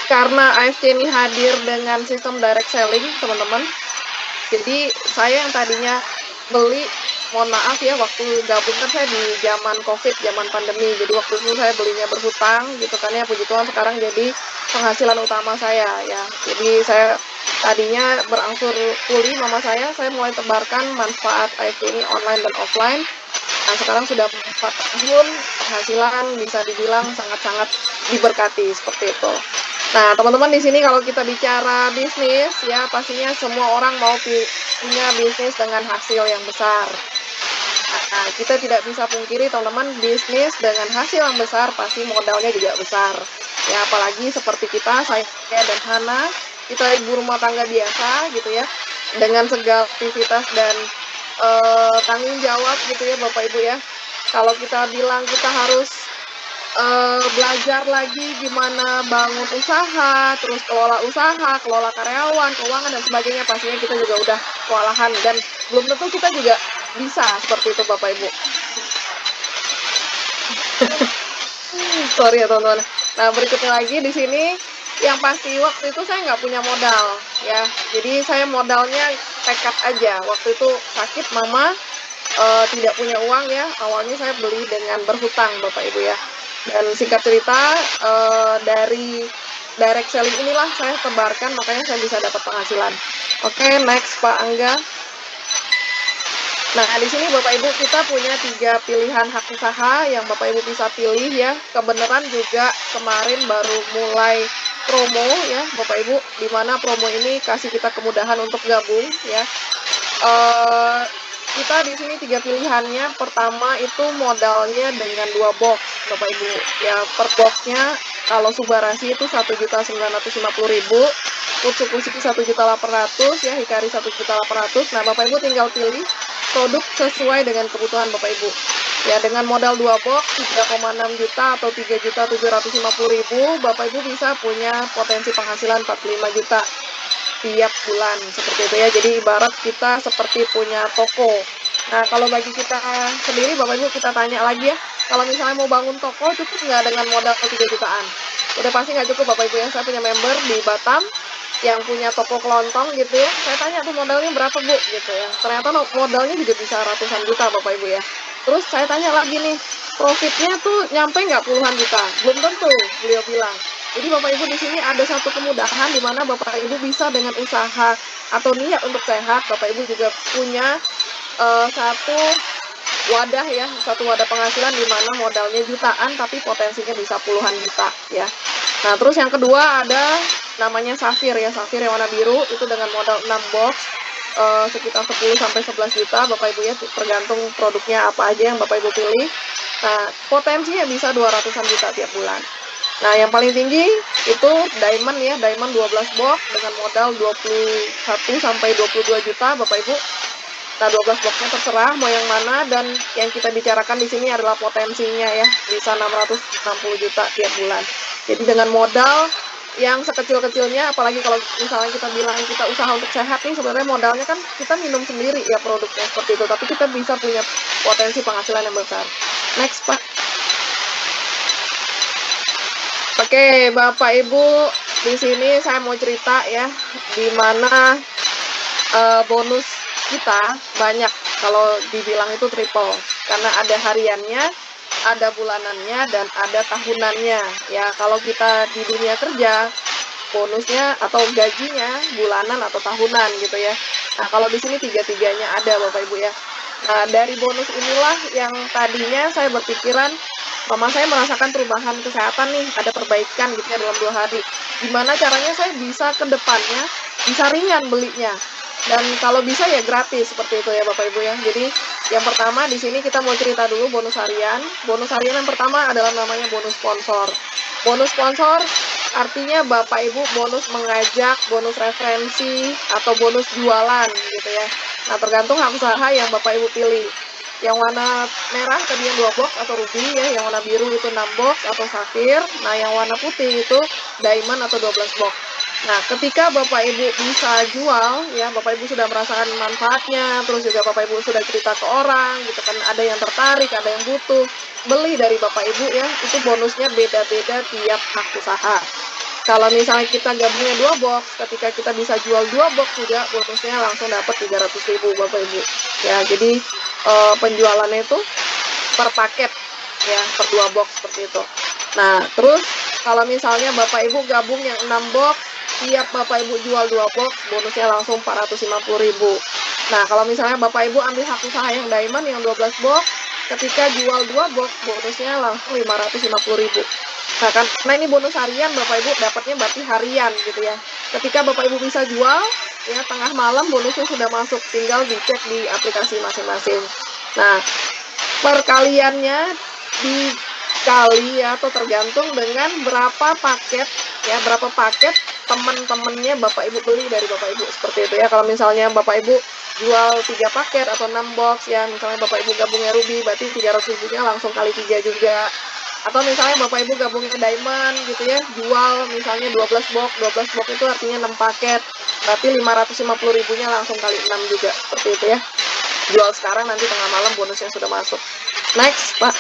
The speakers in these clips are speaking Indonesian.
karena AFC ini hadir dengan sistem direct selling, teman-teman. Jadi saya yang tadinya beli, mohon maaf ya, waktu gabung kan saya di zaman COVID, zaman pandemi. Jadi waktu itu saya belinya berhutang gitu kan ya, puji Tuhan sekarang jadi penghasilan utama saya ya. Jadi saya tadinya berangsur pulih mama saya mulai tebarkan manfaat AFC ini online dan offline. Nah, sekarang sudah 4 tahun, penghasilan bisa dibilang sangat-sangat diberkati seperti itu. Nah, teman-teman di sini kalau kita bicara bisnis ya, pastinya semua orang mau punya bisnis dengan hasil yang besar. Nah, kita tidak bisa pungkiri teman-teman, bisnis dengan hasil yang besar pasti modalnya juga besar. Ya, apalagi seperti kita, saya dan Hana, kita ibu rumah tangga biasa gitu ya, dengan segala aktivitas dan tanggung jawab gitu ya Bapak Ibu ya. Kalau kita bilang kita harus belajar lagi gimana bangun usaha, terus kelola karyawan, keuangan dan sebagainya, pastinya kita juga udah kewalahan dan belum tentu kita juga bisa seperti itu Bapak Ibu. Sorry ya teman-teman. Nah, berikutnya lagi di sini yang pasti waktu itu saya nggak punya modal ya. Jadi saya modalnya tekad aja. Waktu itu sakit mama, tidak punya uang ya. Awalnya saya beli dengan berhutang Bapak Ibu ya. Dan singkat cerita dari direct selling inilah saya tebarkan, makanya saya bisa dapat penghasilan. Oke, next Pak Angga. Nah, di sini Bapak Ibu kita punya 3 pilihan hak usaha yang Bapak Ibu bisa pilih ya. Kebenaran juga kemarin baru mulai promo ya Bapak Ibu, di mana promo ini kasih kita kemudahan untuk gabung ya. Kita di sini 3 pilihannya. Pertama itu modalnya dengan 2 box Bapak Ibu. Ya, per boxnya kalau Subarasi itu 1.950.000, Utsukushi 1.800.000 ya, Hikari 1.800.000. Nah, Bapak Ibu tinggal pilih produk sesuai dengan kebutuhan Bapak Ibu. Ya, dengan modal 2 box 3,6 juta atau 3.750.000, Bapak Ibu bisa punya potensi penghasilan 45 juta tiap bulan seperti itu ya. Jadi ibarat kita seperti punya toko. Nah, kalau bagi kita sendiri Bapak Ibu, kita tanya lagi ya, kalau misalnya mau bangun toko cukup nggak dengan modal 3 jutaan? Udah pasti nggak cukup Bapak Ibu ya. Saya punya member di Batam yang punya toko kelontong gitu ya, saya tanya tuh modalnya berapa Bu gitu ya, ternyata modalnya juga bisa ratusan juta Bapak Ibu ya. Terus saya tanya lagi nih, profitnya tuh nyampe nggak puluhan juta? Belum tentu, beliau bilang. Jadi Bapak Ibu di sini ada satu kemudahan di mana Bapak Ibu bisa dengan usaha atau niat untuk sehat, Bapak Ibu juga punya satu wadah ya, satu wadah penghasilan di mana modalnya jutaan tapi potensinya bisa puluhan juta ya. Nah, terus yang kedua ada namanya Safir ya, Safir yang warna biru itu dengan modal 6 box sekitar 10 sampai 11 juta Bapak Ibu ya, tergantung produknya apa aja yang Bapak Ibu pilih. Nah, potensinya bisa 200-an juta tiap bulan. Nah, yang paling tinggi itu Diamond ya, Diamond 12 box dengan modal 21 sampai 22 juta Bapak Ibu. Nah, 12 boxnya terserah mau yang mana, dan yang kita bicarakan di sini adalah potensinya ya, bisa 660 juta tiap bulan. Jadi dengan modal yang sekecil-kecilnya, apalagi kalau misalnya kita bilang kita usaha untuk sehat nih, sebenarnya modalnya kan kita minum sendiri ya produknya seperti itu, tapi kita bisa punya potensi penghasilan yang besar. Next Pak. Oke Bapak Ibu, di sini saya mau cerita ya, di mana bonus kita banyak, kalau dibilang itu triple, karena ada hariannya, ada bulanannya, dan ada tahunannya ya. Kalau kita di dunia kerja, bonusnya atau gajinya bulanan atau tahunan gitu ya. Nah, kalau di sini tiga-tiganya ada Bapak Ibu ya. Nah, dari bonus inilah yang tadinya saya berpikiran, mama saya merasakan perubahan kesehatan nih, ada perbaikan gitu ya dalam 2 hari. Gimana caranya saya bisa ke depannya, bisa ringan belinya. Dan kalau bisa ya gratis seperti itu ya Bapak Ibu ya. Jadi yang pertama di sini kita mau cerita dulu bonus harian. Bonus harian yang pertama adalah namanya bonus sponsor. Bonus sponsor artinya Bapak Ibu bonus mengajak, bonus referensi, atau bonus jualan gitu ya. Nah, tergantung hak usaha yang Bapak Ibu pilih. Yang warna merah tadinya 2 box atau ruby ya, yang warna biru itu 6 box atau safir. Nah, yang warna putih itu diamond atau 12 box. Nah, ketika Bapak Ibu bisa jual ya, Bapak Ibu sudah merasakan manfaatnya, terus juga Bapak Ibu sudah cerita ke orang gitu kan, ada yang tertarik, ada yang butuh, beli dari Bapak Ibu ya, itu bonusnya beda-beda tiap hak usaha. Kalau misalnya kita gabungnya 2 box, ketika kita bisa jual 2 box juga, bonusnya langsung dapat 300.000 Bapak Ibu. Ya, jadi penjualannya itu per paket ya, per 2 box seperti itu. Nah, terus kalau misalnya Bapak Ibu gabung yang 6 box, tiap Bapak Ibu jual 2 box, bonusnya langsung 450.000. Nah, kalau misalnya Bapak Ibu ambil hak usaha yang diamond yang 12 box, ketika jual 2 box, bonusnya langsung 550.000. Nah, karena ini bonus harian, Bapak Ibu dapatnya berarti harian gitu ya. Ketika Bapak Ibu bisa jual, ya tengah malam bonusnya sudah masuk, tinggal dicek di aplikasi masing-masing. Nah, perkaliannya dikali ya, atau tergantung dengan berapa paket ya, berapa paket teman-temannya Bapak Ibu beli dari Bapak Ibu, seperti itu ya. Kalau misalnya Bapak Ibu jual 3 paket atau 6 box ya, misalnya Bapak Ibu gabungnya ruby, berarti 300.000-nya langsung kali 3 juga. Atau misalnya Bapak Ibu gabungnya diamond gitu ya, jual misalnya 12 box itu artinya 6 paket, berarti 550.000-nya langsung kali 6 juga, seperti itu ya. Jual sekarang, nanti tengah malam bonusnya sudah masuk. Next, Pak.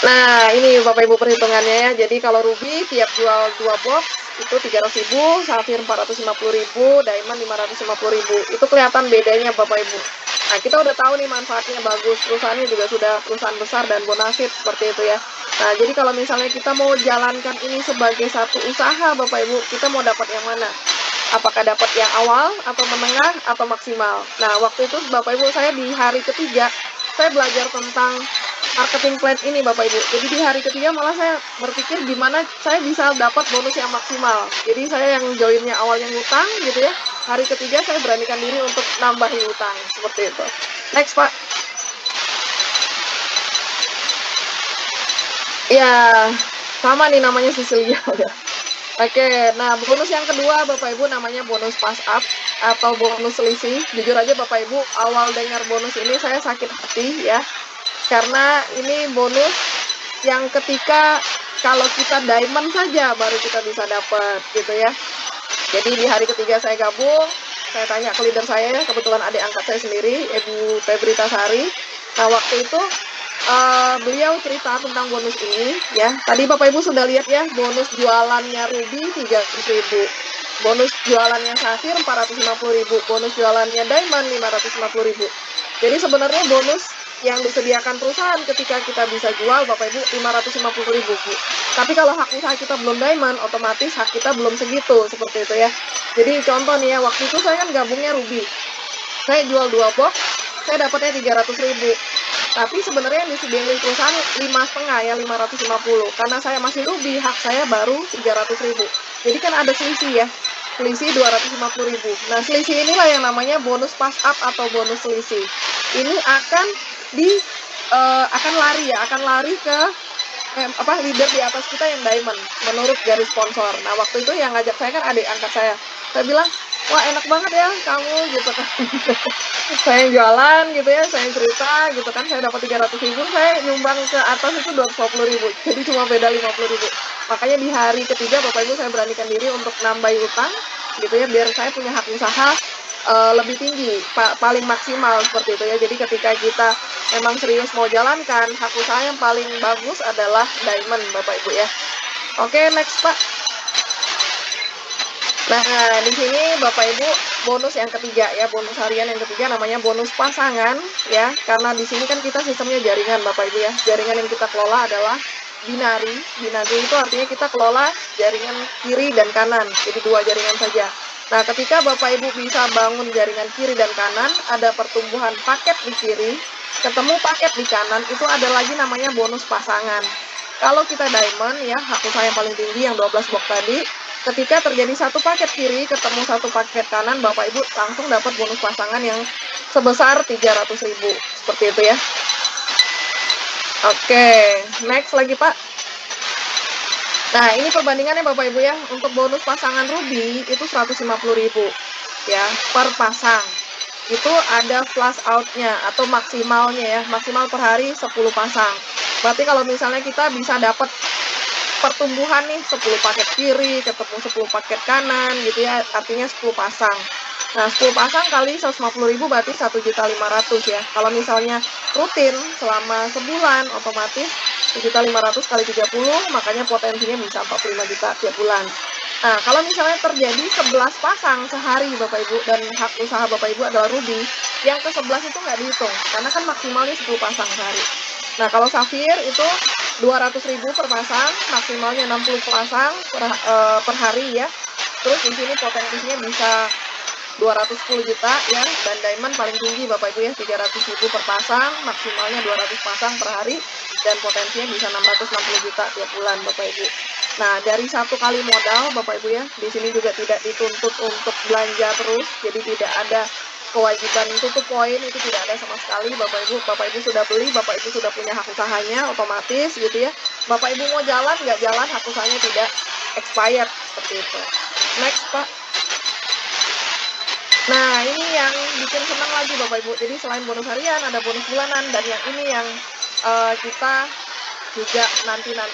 Nah, ini Bapak Ibu perhitungannya ya. Jadi kalau ruby tiap jual 2 box itu 300.000, safir 450.000, diamond 550.000. Itu kelihatan bedanya Bapak Ibu. Nah, kita udah tahu nih manfaatnya bagus. Perusahaannya juga sudah perusahaan besar dan bonafit seperti itu ya. Nah, jadi kalau misalnya kita mau jalankan ini sebagai satu usaha Bapak Ibu, kita mau dapat yang mana? Apakah dapat yang awal atau menengah atau maksimal? Nah, waktu itu Bapak Ibu saya di hari ketiga saya belajar tentang marketing plan ini Bapak Ibu. Jadi di hari ketiga malah saya berpikir gimana saya bisa dapat bonus yang maksimal. Jadi saya yang joinnya awalnya ngutang gitu ya. Hari ketiga saya beranikan diri untuk nambahin utang seperti itu. Next, Pak. Ya, sama nih namanya Cecilia ya. Oke, nah bonus yang kedua Bapak Ibu namanya bonus pass up atau bonus selisih. Jujur aja Bapak Ibu, awal dengar bonus ini saya sakit hati ya. Karena ini bonus yang ketika kalau kita diamond saja baru kita bisa dapat gitu ya. Jadi di hari ketiga saya gabung, saya tanya ke leader saya, kebetulan adik angkat saya sendiri, Ibu Febrita Sari. Nah waktu itu beliau cerita tentang bonus ini ya. Tadi Bapak Ibu sudah lihat ya, bonus jualannya ruby 300.000, bonus jualannya safir 450.000, bonus jualannya diamond 550.000. Jadi sebenarnya bonus yang disediakan perusahaan ketika kita bisa jual Bapak Ibu 550.000. Tapi kalau hak usaha kita belum diamond, otomatis hak kita belum segitu, seperti itu ya. Jadi contoh nih ya, waktu itu saya kan gabungnya ruby. Saya jual 2 box, saya dapatnya 300.000. Tapi sebenarnya yang disediain perusahaan 5,5 ya, 550. Karena saya masih ruby, hak saya baru 300.000. Jadi kan ada selisih ya, selisih 250.000. Nah, selisih inilah yang namanya bonus pass up atau bonus selisih. Ini akan akan lari ke leader di atas kita yang diamond menurut garis sponsor. Nah, waktu itu yang ngajak saya kan adik angkat saya. Saya bilang, wah enak banget ya kamu gitu kan. Saya jualan gitu ya, saya cerita gitu kan, saya dapat 300.000, saya nyumbang ke atas itu 250.000, jadi cuma beda 50.000. Makanya di hari ketiga Bapak Ibu saya beranikan diri untuk nambahin utang gitu ya, biar saya punya hak usaha lebih tinggi, paling maksimal seperti itu ya. Jadi ketika kita memang serius mau jalankan, hak usaha yang paling bagus adalah diamond Bapak Ibu ya. Oke, next Pak. Nah, di sini Bapak Ibu bonus yang ketiga ya, bonus harian yang ketiga namanya bonus pasangan ya. Karena di sini kan kita sistemnya jaringan Bapak Ibu ya. Jaringan yang kita kelola adalah binary. Binary itu artinya kita kelola jaringan kiri dan kanan. Jadi 2 jaringan saja. Nah, ketika Bapak Ibu bisa bangun jaringan kiri dan kanan, ada pertumbuhan paket di kiri, ketemu paket di kanan, itu ada lagi namanya bonus pasangan. Kalau kita diamond ya, hak usaha yang paling tinggi yang 12 box tadi, ketika terjadi satu paket kiri ketemu satu paket kanan, Bapak Ibu langsung dapat bonus pasangan yang sebesar 300.000. Seperti itu ya. Oke, next lagi Pak. Nah, ini perbandingannya Bapak Ibu ya. Untuk bonus pasangan ruby itu 150.000 ya per pasang. Itu ada flash out-nya atau maksimalnya ya. Maksimal per hari 10 pasang. Berarti kalau misalnya kita bisa dapat pertumbuhan nih 10 paket kiri ketemu 10 paket kanan gitu ya, artinya 10 pasang. Nah, 10 pasang kali 150.000 berarti 1.500.000 ya. Kalau misalnya rutin selama sebulan, otomatis 1.500.000 kali 30, makanya potensinya bisa 45 juta tiap bulan. Nah, kalau misalnya terjadi 11 pasang sehari Bapak Ibu, dan hak usaha Bapak Ibu adalah ruby, yang ke-11 itu nggak dihitung, karena kan maksimalnya 10 pasang sehari. Nah, kalau safir itu 200.000 per pasang, maksimalnya 60 pasang per hari ya. Terus di sini potensinya bisa 210 juta ya, dan diamond paling tinggi Bapak Ibu ya, 300.000 per pasang, maksimalnya 200 pasang per hari, dan potensinya bisa 660 juta tiap bulan Bapak Ibu. Nah, dari satu kali modal Bapak Ibu ya, di sini juga tidak dituntut untuk belanja terus, jadi tidak ada kewajiban tutup poin, itu tidak ada sama sekali Bapak Ibu. Bapak Ibu sudah beli, Bapak Ibu sudah punya hak usahanya otomatis gitu ya. Bapak Ibu mau jalan, nggak jalan, hak usahanya tidak expired seperti itu. Next Pak. Nah, ini yang bikin senang lagi Bapak Ibu. Jadi selain bonus harian, ada bonus bulanan, dan yang ini yang kita juga nantikan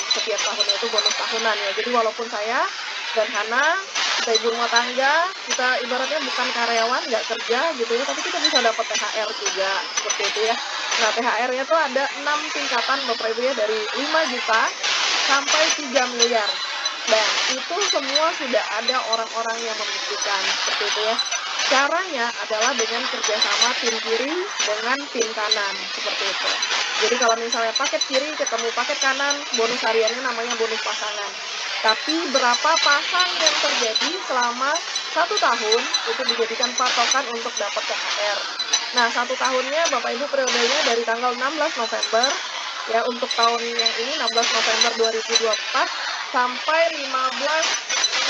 setiap tahunnya, itu bonus tahunan ya. Jadi walaupun saya dan Hana, kita ibu rumah tangga, kita ibaratnya bukan karyawan, nggak kerja gitu ya, tapi kita bisa dapat THR juga, seperti itu ya. Nah, THR-nya tuh ada 6 tingkatan Bapak Ibu ya, dari 5 juta sampai 3 miliar. Dan itu semua sudah ada orang-orang yang membuktikan, seperti itu ya. Caranya adalah dengan kerjasama tim kiri dengan tim kanan, seperti itu. Jadi kalau misalnya paket kiri ketemu paket kanan, bonus hariannya namanya bonus pasangan. Tapi berapa pasang yang terjadi selama 1 tahun, itu dijadikan patokan untuk dapat THR. Nah, 1 tahunnya Bapak Ibu periodenya dari tanggal 16 November, ya untuk tahun yang ini 16 November 2024, sampai 15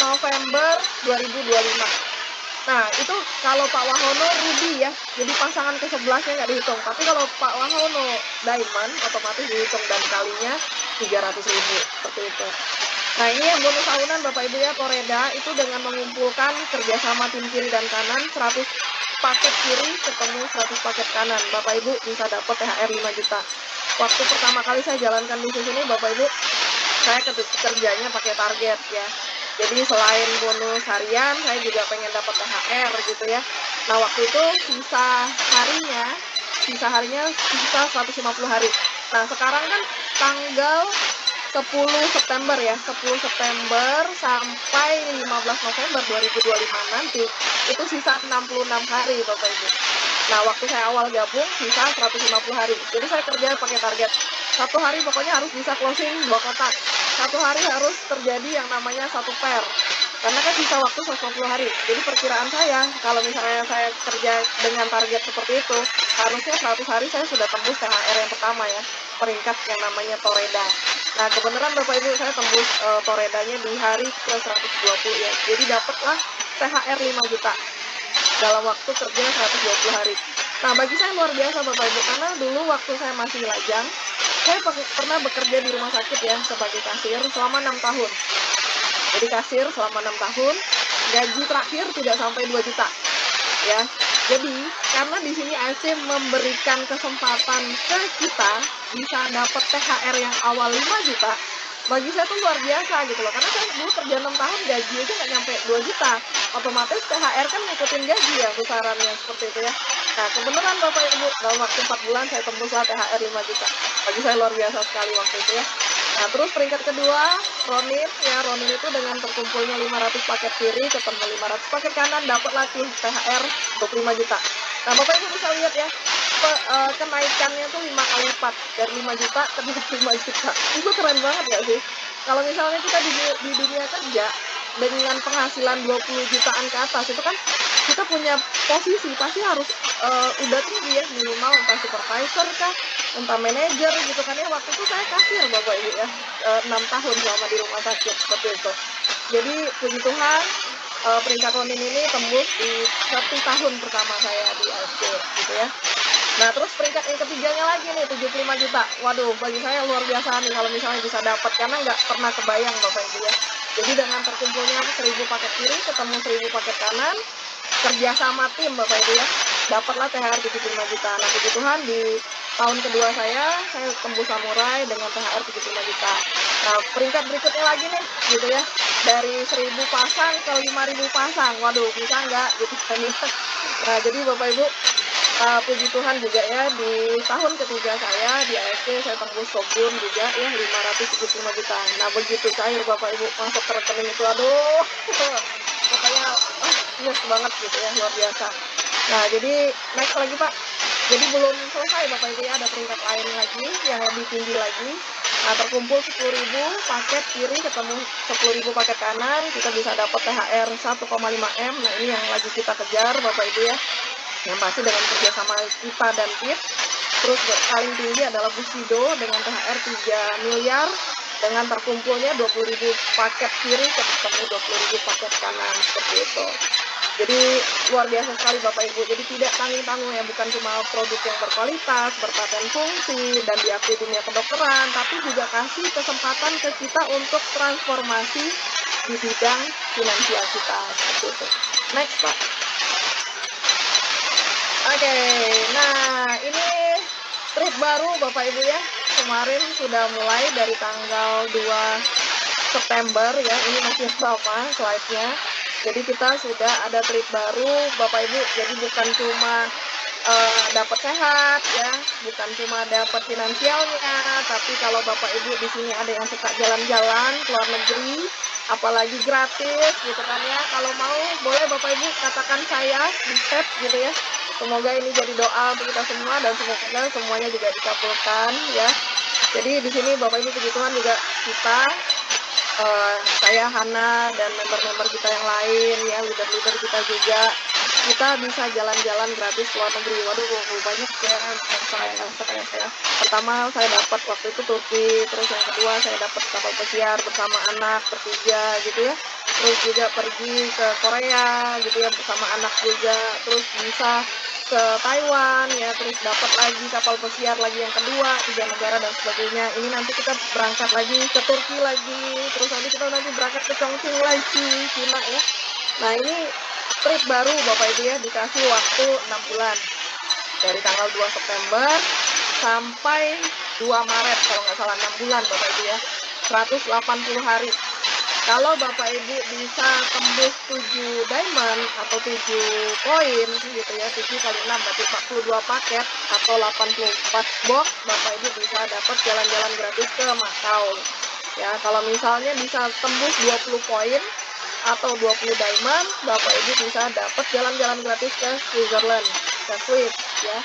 November 2025. Nah, itu kalau Pak Wahono ruby ya, jadi pasangan ke-11-nya nggak dihitung. Tapi kalau Pak Wahono diamond, otomatis dihitung dan kalinya 300.000, seperti itu. Nah, ini yang bonus tahunan Bapak Ibu ya, Toreda, itu dengan mengumpulkan kerjasama tim kiri dan kanan, 100 paket kiri ketemu 100 paket kanan. Bapak Ibu bisa dapat THR 5 juta. Waktu pertama kali saya jalankan bisnis ini, Bapak Ibu, saya kerjanya pakai target ya. Jadi selain bonus harian, saya juga pengen dapat THR gitu ya. Nah, waktu itu sisa harinya sisa 150 hari. Nah, sekarang kan tanggal 10 September ya, 10 September sampai 15 November 2025 nanti, itu sisa 66 hari Bapak Ibu. Nah, waktu saya awal gabung, sisa 150 hari. Jadi saya kerja pakai target. 1 hari pokoknya harus bisa closing 2 kotak. 1 hari harus terjadi yang namanya 1 pair. Karena kan sisa waktu 150 hari. Jadi perkiraan saya, kalau misalnya saya kerja dengan target seperti itu, harusnya 100 hari saya sudah tembus THR yang pertama ya, peringkat yang namanya Toreda. Nah, kebenaran Bapak Ibu saya tembus Toredanya di hari ke-120 ya. Jadi dapatlah THR 5 juta dalam waktu kerja 120 hari. Nah, bagi saya luar biasa Bapak Ibu, karena dulu waktu saya masih lajang, saya pernah bekerja di rumah sakit ya sebagai kasir selama 6 tahun. Jadi kasir selama 6 tahun, gaji terakhir tidak sampai 2 juta. Ya. Jadi, karena di sini AFC memberikan kesempatan ke kita bisa dapat THR yang awal 5 juta, bagi saya tuh luar biasa gitu loh. Karena saya dulu kerja 6 tahun, gaji aja nggak nyampe 2 juta. Otomatis THR kan ngikutin gaji ya, besarannya seperti itu ya. Nah, kebenaran Bapak Ibu, dalam waktu 4 bulan saya tembuslah THR 5 juta. Bagi saya luar biasa sekali waktu itu ya. Nah, terus peringkat kedua, Ronin. Ya, Ronin itu dengan terkumpulnya 500 paket kiri ketemu 500 paket kanan, dapat lagi THR 25 juta. Nah, Bapak Ibu bisa lihat ya, kenaikannya tuh 5 kali lipat, dari 5 juta ke 25 juta. Itu keren banget gak sih? Kalau misalnya kita di dunia kerja dengan penghasilan 20 jutaan ke atas, itu kan kita punya posisi pasti harus udah tinggi ya, minimal entah supervisor kah, entah manajer gitu kan ya. Waktu itu saya kasir Bapak Ibu ya, 6 tahun selama di rumah sakit seperti itu. Jadi puji Tuhan, peringkat Ronin ini tembus di 1 tahun pertama saya di AFC gitu ya. Nah, terus peringkat yang ketiganya lagi nih, 75 juta. Waduh, bagi saya luar biasa nih kalau misalnya bisa dapat, karena nggak pernah kebayang Bapak Ibu ya. Jadi dengan terkumpulnya 1000 paket kiri ketemu 1000 paket kanan, kerja sama tim Bapak Ibu ya, dapatlah THR 75 juta. Nah, puji Tuhan di tahun kedua saya tembus samurai dengan THR 75 juta. Nah, peringkat berikutnya lagi nih gitu ya, dari 1000 pasang ke 5000 pasang. Waduh, bisa nggak gitu kan ya. Nah, jadi Bapak Ibu, puji Tuhan juga ya, di tahun ketiga saya di AFC saya tembus Sogun juga ya 575 juta. Nah begitu cair Bapak Ibu masuk ke rekening itu, aduh pokoknya yes banget gitu ya, luar biasa. Nah jadi next lagi Pak, jadi belum selesai Bapak Ibu ya, ada peringkat lain lagi yang lebih tinggi lagi. Nah terkumpul 10.000 paket kiri ketemu 10.000 paket kanan, kita bisa dapat THR 1,5 M. Nah ini yang lagi kita kejar Bapak Ibu ya, yang pasti dengan kerjasama kita dan PIP. Terus paling tinggi adalah Busido dengan THR 3 miliar dengan terkumpulnya 20.000 paket kiri ketemu 20.000 paket kanan, seperti itu. Jadi luar biasa sekali Bapak Ibu. Jadi tidak tanggung-tanggung ya, bukan cuma produk yang berkualitas, berpaten fungsi, dan diakui dunia kedokteran, tapi juga kasih kesempatan ke kita untuk transformasi di bidang finansial kita. Seperti itu. Next Pak. Oke, nah ini trip baru Bapak Ibu ya. Kemarin sudah mulai dari tanggal 2 September ya. Ini masih sama slide-nya. Jadi kita sudah ada trip baru Bapak Ibu. Jadi bukan cuma dapat sehat ya, bukan cuma dapat finansialnya, tapi kalau Bapak Ibu di sini ada yang suka jalan-jalan ke luar negeri, apalagi gratis gitu kan ya. Kalau mau boleh Bapak Ibu katakan saya di chat gitu ya. Semoga ini jadi doa untuk kita semua dan semoga semuanya juga dikabulkan ya. Jadi di sini Bapak Ibu puji Tuhan juga kita saya, Hana, dan member-member kita yang lain ya, leader-leader kita juga, kita bisa jalan-jalan gratis ke luar negeri. Waduh, banyak ya saya. Pertama saya dapat waktu itu Turki, terus yang kedua saya dapat kapal pesiar bersama anak bertiga gitu ya. Terus juga pergi ke Korea gitu ya bersama anak juga, terus bisa ke Taiwan ya, terus dapat lagi kapal pesiar lagi yang kedua, 3 negara dan sebagainya. Ini nanti kita berangkat lagi ke Turki lagi, terus nanti berangkat ke Chongqing lagi, Cina ya. Nah ini trip baru Bapak Ibu ya, dikasih waktu 6 bulan dari tanggal 2 September sampai 2 Maret kalau nggak salah, 6 bulan Bapak Ibu ya, 180 hari. Kalau Bapak Ibu bisa tembus 7 diamond atau 7 koin gitu ya, 7 kali 6 berarti 42 paket atau 84 box, Bapak Ibu bisa dapat jalan-jalan gratis ke Macau. Ya, kalau misalnya bisa tembus 20 koin atau 20 diamond, Bapak Ibu bisa dapat jalan-jalan gratis ke Switzerland, ke Swiss ya.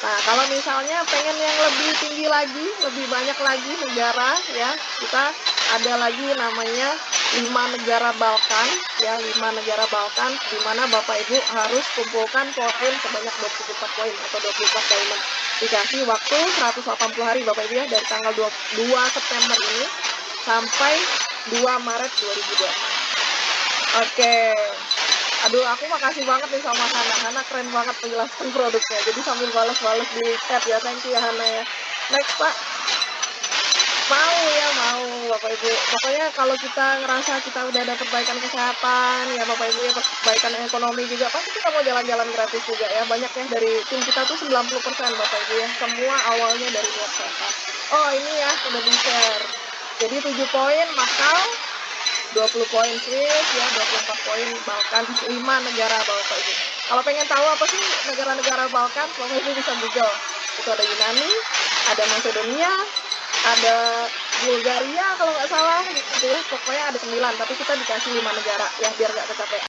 Nah, kalau misalnya pengen yang lebih tinggi lagi, lebih banyak lagi negara ya, kita ada lagi namanya 5 negara Balkan ya, 5 negara Balkan di mana Bapak Ibu harus kumpulkan koin sebanyak 24 koin atau 24 diamond. Dikasih waktu 180 hari Bapak Ibu ya, dari tanggal 2 September ini sampai 2 Maret 2026. Oke. Aduh, aku makasih banget nih sama Hana. Hana keren banget menjelaskan produknya. Jadi sambil balas-balas di chat ya. Thank you ya Hana ya. Next Pak. Mau Bapak Ibu. Pokoknya kalau kita ngerasa kita udah ada perbaikan kesehatan ya Bapak Ibu ya, perbaikan ekonomi juga, pasti kita mau jalan-jalan gratis juga ya. Banyak ya dari tim kita tuh 90% Bapak Ibu ya. Semua awalnya dari niat sehat. Oh ini ya udah di-share. Jadi 7 poin Macau, 20 poin Swiss ya, 24 poin Balkan, 5 negara Bapak Ibu. Kalau pengen tahu apa sih negara-negara Balkan, Bapak Ibu bisa Google. Itu ada Yunani, ada Macedonia, ada Bulgaria kalau nggak salah gitu ya. Pokoknya ada 9, tapi kita dikasih 5 negara ya biar nggak kecapean.